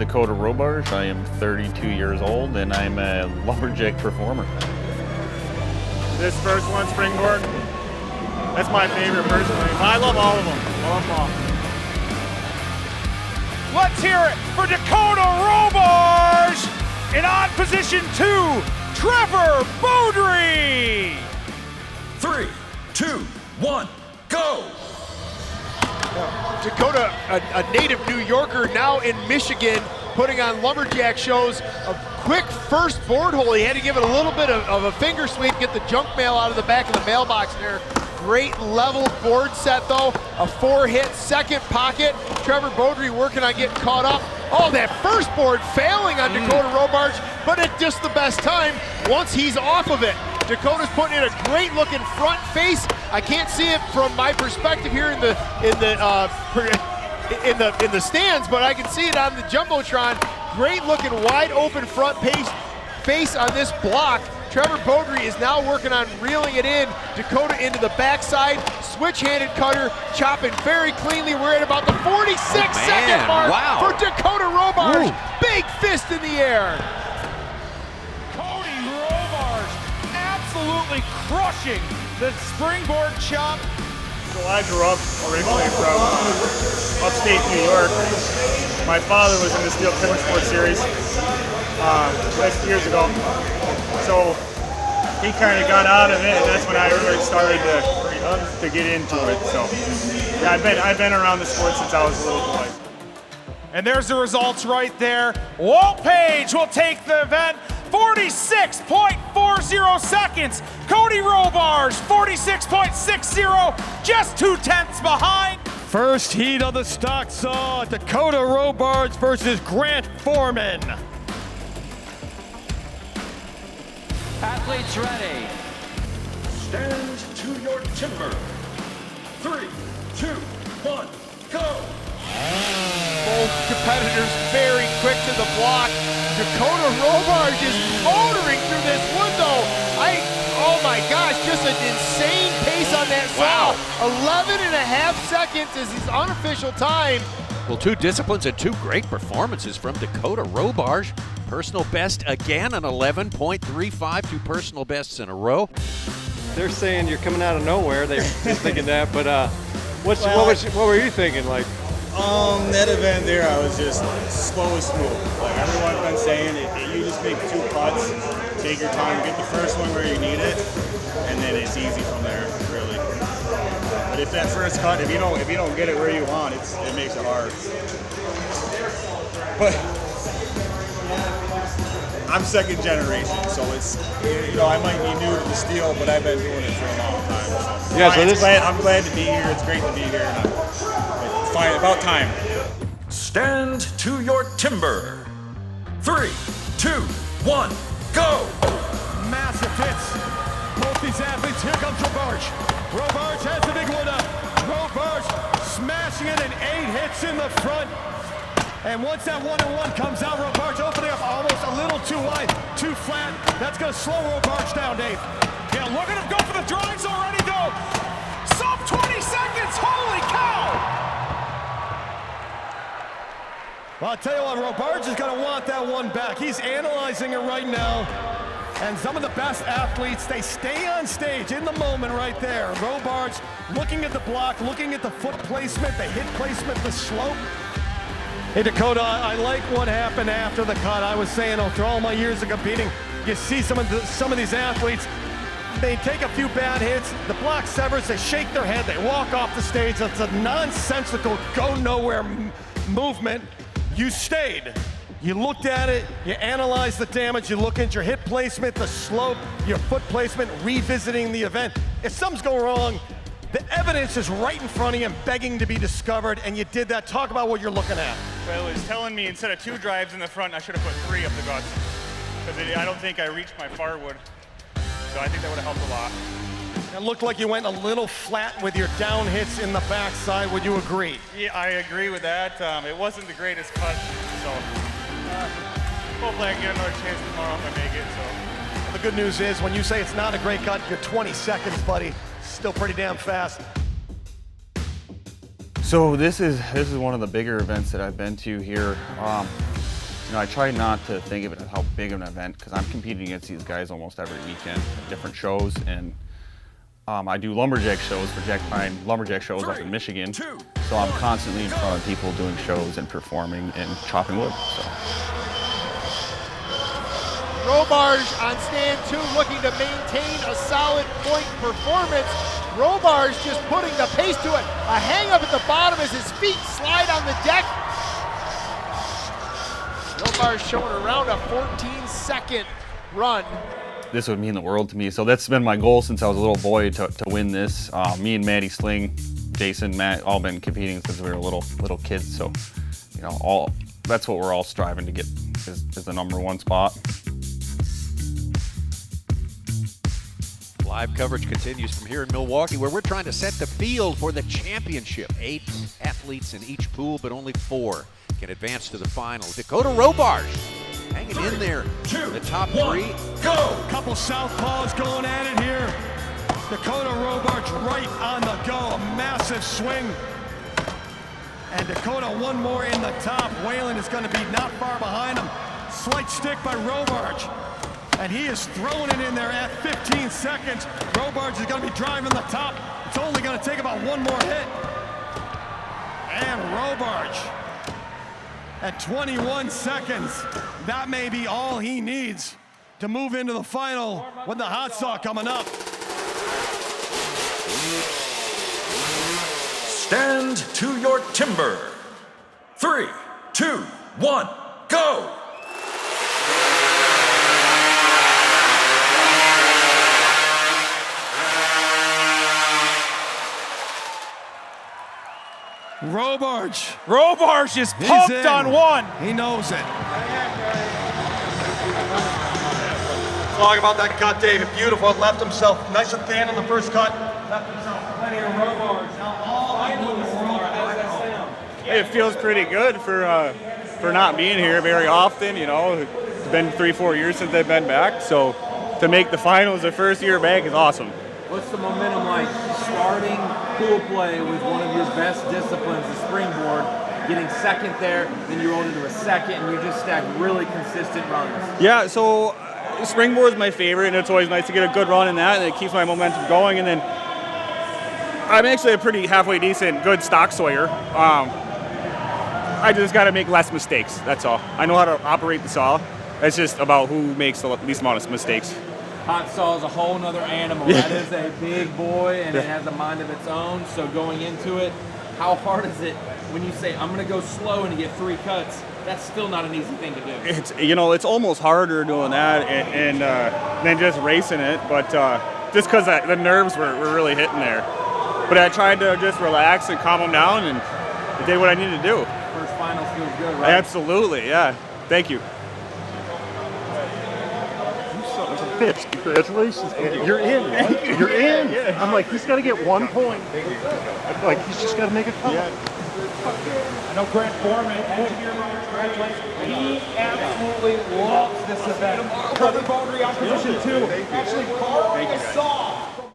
Dakota Robarge. I am 32 years old and I'm a lumberjack performer. This first one, Springboard, that's my favorite personally. I love all of them. I love them all. Let's hear it for Dakota Robarge. And on position 2, Trevor Beaudry. 3, 2, 1, go! Dakota, a native New Yorker, now in Michigan, putting on lumberjack shows. A quick first board hole. He had to give it a little bit of a finger sweep, get the junk mail out of the back of the mailbox there. Great level board set though. A 4-hit second pocket. Trevor Beaudry working on getting caught up. Oh, that first board failing on Dakota Robarge, but at just the best time once he's off of it. Dakota's putting in a great looking front face. I can't see it from my perspective here in the stands, but I can see it on the Jumbotron. Great looking wide open front face on this block. Trevor Beaudry is now working on reeling it in. Dakota into the backside, switch-handed cutter, chopping very cleanly. We're at about the 46-second mark for Dakota Robarge. Big fist in the air. Cody Robarge absolutely crushing the springboard chop. So I grew up originally from upstate New York. My father was in the STIHL TIMBERSPORTS series 6 years ago. So he kind of got out of it, and that's when I really started to get into it. So yeah, I've been around the sport since I was a little boy. And there's the results right there. Walt Page will take the event. 46.40 seconds. Cody Robarge, 46.60, just 2/10 behind. First heat of the stock saw Dakota Robarge versus Grant Foreman. Athletes ready. Stand to your timber. 3, 2, 1, go! Both competitors very quick to the block. Dakota Robarge is motoring through this wood though. Oh my gosh, just an insane pace on that saw. 11.5 seconds is his unofficial time. Well, 2 disciplines and 2 great performances from Dakota Robarge. Personal best again, an 11.35, 2 personal bests in a row. They're saying you're coming out of nowhere. They're just thinking that, but what were you thinking? Like, That event there, I was just slow and smooth. Like everyone's been saying, you just make 2 putts, take your time, get the first one where you need it, and then it's easy from there, really. But if that first cut, if you don't get it where you want, it makes it hard. But I'm second generation, so it's, I might be new to the STIHL, but I've been doing it for a long time. So yeah, so I'm glad to be here. It's great to be here. And it's fine, about time. Stand to your timber. 3, 2, 1, go! Massive hits. Both these athletes, here comes Robarge. Robarge has the big one up. Robarge smashing it in 8 hits in the front. And once that 1-1 comes out, Robarge opening up almost a little too wide, too flat. That's going to slow Robarge down, Dave. Yeah, look at him go for the drives already, though. Sub 20 seconds, holy cow! Well, I'll tell you what, Robarge is going to want that one back. He's analyzing it right now. And some of the best athletes, they stay on stage in the moment right there. Robarge looking at the block, looking at the foot placement, the hit placement, the slope. Hey Dakota, I like what happened after the cut. I was saying, through all my years of competing, you see some of these athletes, they take a few bad hits, the block severs, they shake their head, they walk off the stage. It's a nonsensical, go nowhere movement. You stayed. You looked at it, you analyzed the damage, you look at your hip placement, the slope, your foot placement, revisiting the event. If something's going wrong, the evidence is right in front of you and begging to be discovered, and you did that. Talk about what you're looking at. Well, it was telling me instead of 2 drives in the front, I should have put 3 up the guts. Because I don't think I reached my firewood. So I think that would have helped a lot. It looked like you went a little flat with your down hits in the backside. Would you agree? Yeah, I agree with that. It wasn't the greatest cut, so hopefully I can get another chance tomorrow if I make it. So The good news is when you say it's not a great cut, you're 20 seconds, buddy. Still pretty damn fast. So this is one of the bigger events that I've been to here. You know, I try not to think of it as how big of an event because I'm competing against these guys almost every weekend at different shows, and I do lumberjack shows for Jack Pine Lumberjack shows up in Michigan. So I'm constantly in front of people doing shows and performing and chopping wood. So. Robarge on stand 2 looking to maintain a solid point performance. Robarge just putting the pace to it. A hang up at the bottom as his feet slide on the deck. Robarge showing around a 14-second run. This would mean the world to me. So that's been my goal since I was a little boy to win this. Me and Maddie Sling, Jason, Matt, all been competing since we were little kids. So, you know, that's what we're all striving to get is the #1 spot. Live coverage continues from here in Milwaukee, where we're trying to set the field for the championship. 8 athletes in each pool, but only 4 can advance to the final. Dakota Robarge hanging in there in the top 3. Go! Couple southpaws going at it here. Dakota Robarge right on the go, a massive swing. And Dakota one more in the top. Whalen is going to be not far behind him. Slight stick by Robarge. And he is throwing it in there at 15 seconds. Robarge is going to be driving the top. It's only going to take about 1 more hit. And Robarge at 21 seconds. That may be all he needs to move into the final with the hot saw coming up. Stand to your timber. 3, 2, 1, go! Robarge is pumped on 1. He knows it. Talk about that cut, David. Beautiful. Left himself nice and thin in the first cut. Left himself plenty of Robarge. Now all I know in the world, how does that sound? It feels pretty good for not being here very often. You know, it's been 3-4 years since I've been back. So to make the finals the first year back is awesome. What's the momentum like starting pool play with one of your best disciplines, the springboard, getting second there, then you rolled into a second, and you just stacked really consistent runs? Yeah, so springboard is my favorite, and it's always nice to get a good run in that, and it keeps my momentum going. And then I'm actually a pretty halfway decent, good stock sawyer. I just got to make less mistakes, that's all. I know how to operate the saw. It's just about who makes the least amount of mistakes. Hot saw is a whole nother animal. Yeah. That is a big boy, and it has a mind of its own. So going into it, how hard is it when you say, I'm going to go slow and you get 3 cuts? That's still not an easy thing to do. It's, you know, it's almost harder doing that and than just racing it, but just because the nerves were really hitting there. But I tried to just relax and calm them down, and I did what I needed to do. First final feels good, right? Absolutely, yeah. Thank you. Bitch, congratulations. You're in, right? You're in. Yeah. I'm like, he's got to get 1 point. Like, he's just got to make a cut. I know Grant Foreman, engineer, he absolutely loves this event. Trevor Baldry on position 2. Actually, Carl saw